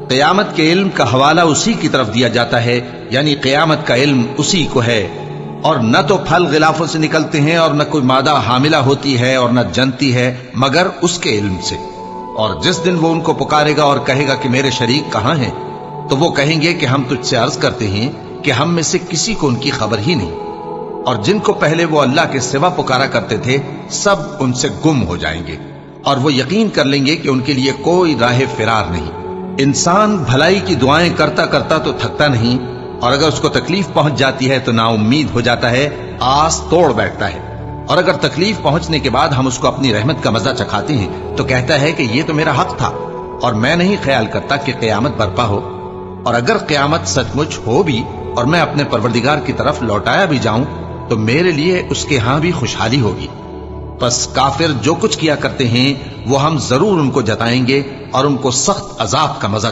قیامت کے علم کا حوالہ اسی کی طرف دیا جاتا ہے، یعنی قیامت کا علم اسی کو ہے، اور نہ تو پھل غلافوں سے نکلتے ہیں اور نہ کوئی مادہ حاملہ ہوتی ہے اور نہ جنتی ہے مگر اس کے علم سے۔ اور جس دن وہ ان کو پکارے گا اور کہے گا کہ میرے شریک کہاں ہیں، تو وہ کہیں گے کہ ہم تجھ سے عرض کرتے ہیں کہ ہم میں سے کسی کو ان کی خبر ہی نہیں، اور جن کو پہلے وہ اللہ کے سوا پکارا کرتے تھے سب ان سے گم ہو جائیں گے، اور وہ یقین کر لیں گے کہ ان کے لیے کوئی راہ فرار نہیں۔ انسان بھلائی کی دعائیں کرتا کرتا تو تھکتا نہیں، اور اگر اس کو تکلیف پہنچ جاتی ہے تو نا امید ہو جاتا ہے، آس توڑ بیٹھتا ہے، اور اگر تکلیف پہنچنے کے بعد ہم اس کو اپنی رحمت کا مزہ چکھاتے ہیں تو کہتا ہے کہ یہ تو میرا حق تھا اور میں نہیں خیال کرتا کہ قیامت برپا ہو، اور اگر قیامت سچ مچ ہو بھی اور میں اپنے پروردگار کی طرف لوٹایا بھی جاؤں تو میرے لیے اس کے ہاں بھی خوشحالی ہوگی۔ پس کافر جو کچھ کیا کرتے ہیں وہ ہم ضرور ان کو جتائیں گے اور ان کو سخت عذاب کا مزہ